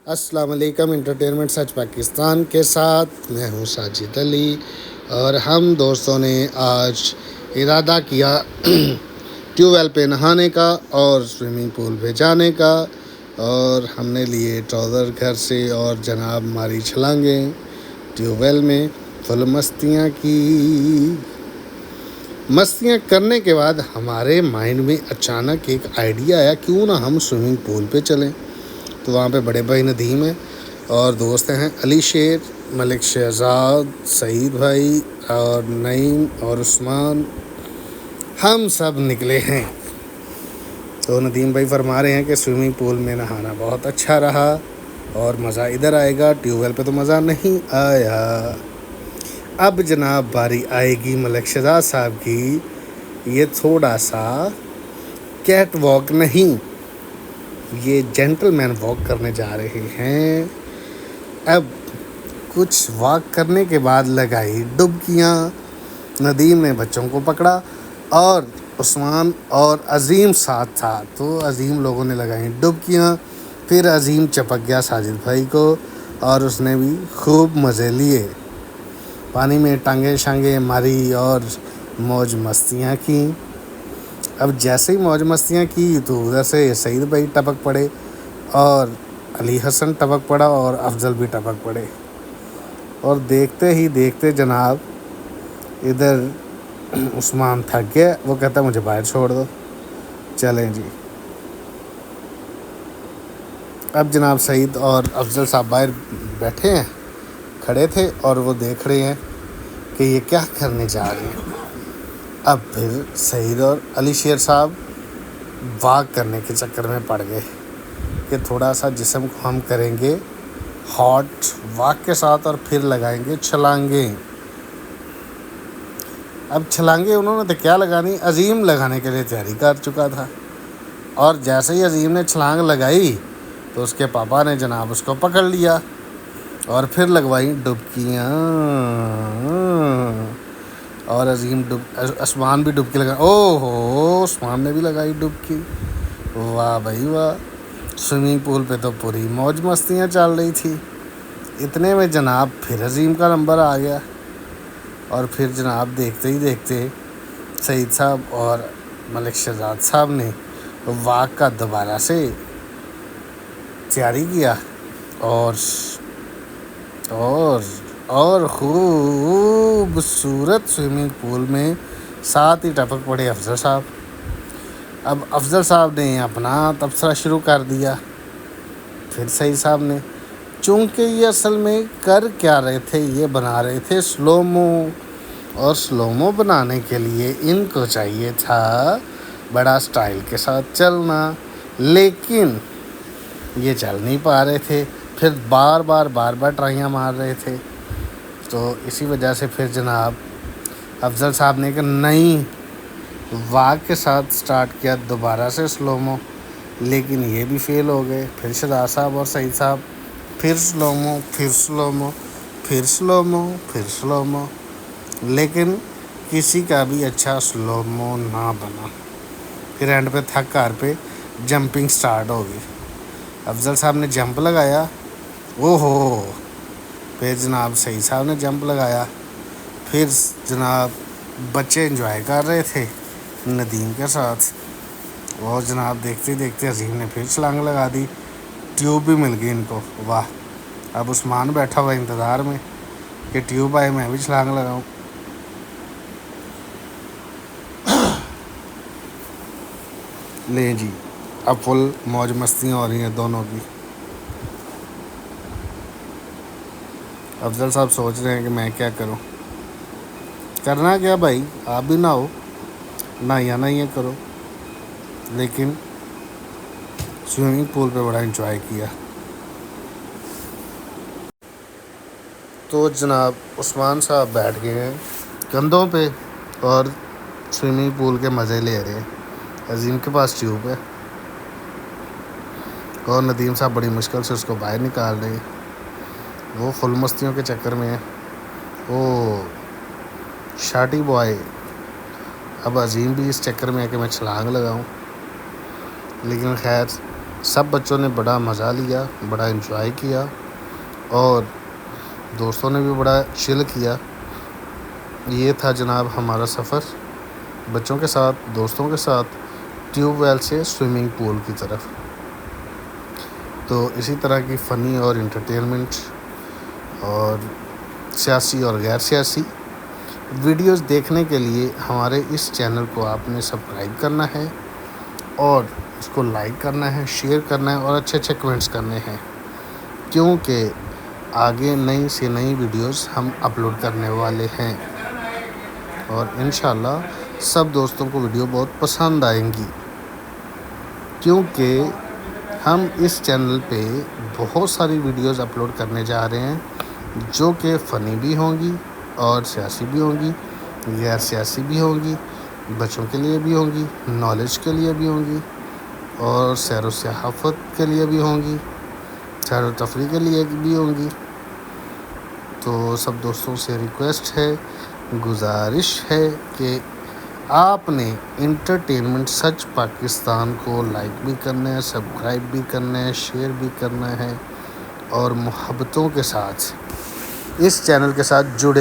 السلام علیکم، انٹرٹینمنٹ سچ پاکستان کے ساتھ میں ہوں ساجد علی، اور ہم دوستوں نے آج ارادہ کیا ٹیوب ویل پہ نہانے کا اور سوئمنگ پول پہ جانے کا، اور ہم نے لیے ٹراؤزر گھر سے اور جناب ماری چھلانگیں ٹیوب ویل میں، فل مستیاں کرنے کے بعد ہمارے مائنڈ میں اچانک ایک آئیڈیا آیا، کیوں نہ ہم سوئمنگ پول پہ چلیں۔ تو وہاں پہ بڑے بھائی ندیم ہیں اور دوست ہیں علی شیر، ملک شہزاد، سعید بھائی اور نعیم اور عثمان، ہم سب نکلے ہیں۔ تو ندیم بھائی فرما رہے ہیں کہ سوئمنگ پول میں نہانا بہت اچھا رہا اور مزہ ادھر آئے گا، ٹیوب ویل پہ تو مزہ نہیں آیا۔ اب جناب باری آئے گی ملک شہزاد صاحب کی، یہ تھوڑا سا کیٹ واک نہیں، یہ جینٹل مین واک کرنے جا رہے ہیں۔ اب کچھ واک کرنے کے بعد لگائی ڈبکیاں، ندیم نے بچوں کو پکڑا اور عثمان اور عظیم ساتھ تھا، تو عظیم لوگوں نے لگائی ڈبکیاں، پھر عظیم چپک گیا ساجد بھائی کو اور اس نے بھی خوب مزے لیے، پانی میں ٹانگیں شانگیں ماری اور موج مستیاں کیں۔ اب جیسے ہی موج مستیاں کی تو ادھر سے سعید بھائی ٹپک پڑے اور علی حسن ٹپک پڑا اور افضل بھی ٹپک پڑے، اور دیکھتے ہی دیکھتے جناب ادھر عثمان تھک گیا، وہ کہتا مجھے باہر چھوڑ دو، چلیں جی۔ اب جناب سعید اور افضل صاحب باہر بیٹھے ہیں، کھڑے تھے، اور وہ دیکھ رہے ہیں کہ یہ کیا کرنے جا رہے ہیں۔ اب پھر سعید اور علی شیر صاحب واک کرنے کے چکر میں پڑ گئے کہ تھوڑا سا جسم کو ہم کریں گے ہاٹ واک کے ساتھ اور پھر لگائیں گے چھلانگیں۔ اب چھلانگیں انہوں نے تو کیا لگانی، عظیم لگانے کے لیے تیاری کر چکا تھا، اور جیسے ہی عظیم نے چھلانگ لگائی تو اس کے پاپا نے جناب اس کو پکڑ لیا اور پھر لگوائی ڈبکیاں، اور عثمان بھی ڈبکی لگا، او ہو عثمان نے بھی لگائی ڈبکی، واہ بھائی واہ۔ سوئمنگ پول پہ تو پوری موج مستیاں چل رہی تھی، اتنے میں جناب پھر عظیم کا نمبر آ گیا، اور پھر جناب دیکھتے ہی دیکھتے سعید صاحب اور ملک شہزاد صاحب نے واک کا دوبارہ سے تیاری کیا، اور خوبصورت سوئمنگ پول میں ساتھ ہی ٹپک پڑے افضل صاحب۔ اب افضل صاحب نے اپنا تبصرہ شروع کر دیا، پھر سعید صاحب نے، چونکہ یہ اصل میں کر کیا رہے تھے، یہ بنا رہے تھے سلومو، اور سلومو بنانے کے لیے ان کو چاہیے تھا بڑا سٹائل کے ساتھ چلنا، لیکن یہ چل نہیں پا رہے تھے، پھر بار بار ٹرائیاں مار رہے تھے، تو اسی وجہ سے پھر جناب افضل صاحب نے کہ نہیں، واک کے ساتھ سٹارٹ کیا دوبارہ سے سلومو، لیکن یہ بھی فیل ہو گئے، پھر شہزاد صاحب اور سعید صاحب پھر سلومو، پھر سلومو، پھر سلومو، پھر سلومو، لیکن کسی کا بھی اچھا سلومو نہ بنا۔ پھر اینڈ پہ تھک کار پہ جمپنگ سٹارٹ ہو گئی، افضل صاحب نے جمپ لگایا، او ہو، پھر جناب سعید صاحب نے جمپ لگایا، پھر جناب بچے انجوائے کر رہے تھے ندیم کے ساتھ، اور جناب دیکھتے دیکھتے عظیم نے پھر چھلانگ لگا دی، ٹیوب بھی مل گئی ان کو، واہ۔ اب عثمان بیٹھا ہوا انتظار میں کہ ٹیوب آئے میں بھی چھلانگ لگاؤں۔ لیں جی، اب فل موج مستیاں ہو رہی ہیں دونوں کی۔ افضل صاحب سوچ رہے ہیں کہ میں کیا کروں، کرنا کیا بھائی، آپ بھی نہ ہو نہ یہ کرو، لیکن سوئمنگ پول پہ بڑا انجوائے کیا۔ تو جناب عثمان صاحب بیٹھ گئے ہیں کندھوں پہ اور سوئمنگ پول کے مزے لے رہے ہیں، عظیم کے پاس ٹیوب ہے اور ندیم صاحب بڑی مشکل سے اس کو باہر نکال رہے ہیں، وہ فل مستیوں کے چکر میں ہے، وہ شارٹی بوائے۔ اب عظیم بھی اس چکر میں ہے کہ میں چھلانگ لگاؤں، لیکن خیر سب بچوں نے بڑا مزہ لیا، بڑا انجوائے کیا اور دوستوں نے بھی بڑا چل کیا۔ یہ تھا جناب ہمارا سفر بچوں کے ساتھ، دوستوں کے ساتھ ٹیوب ویل سے سوئمنگ پول کی طرف۔ تو اسی طرح کی فنی اور انٹرٹینمنٹ اور سیاسی اور غیر سیاسی ویڈیوز دیکھنے کے لیے ہمارے اس چینل کو آپ نے سبسکرائب کرنا ہے اور اس کو لائک کرنا ہے، شیئر کرنا ہے اور اچھے اچھے کمنٹس کرنے ہیں، کیونکہ آگے نئی سے نئی ویڈیوز ہم اپلوڈ کرنے والے ہیں اور انشاءاللہ سب دوستوں کو ویڈیو بہت پسند آئیں گی، کیونکہ ہم اس چینل پہ بہت ساری ویڈیوز اپلوڈ کرنے جا رہے ہیں جو کہ فنی بھی ہوں گی اور سیاسی بھی ہوں گی، غیر سیاسی بھی ہوں گی، بچوں کے لیے بھی ہوں گی، نالج کے لیے بھی ہوں گی اور سیر و سیاحت کے لیے بھی ہوں گی، سیر و تفریح کے لیے بھی ہوں گی۔ تو سب دوستوں سے ریکویسٹ ہے، گزارش ہے کہ آپ نے انٹرٹینمنٹ سچ پاکستان کو لائک بھی کرنا ہے، سبسکرائب بھی کرنا ہے، شیئر بھی کرنا ہے اور محبتوں کے ساتھ اس چینل کے ساتھ جڑے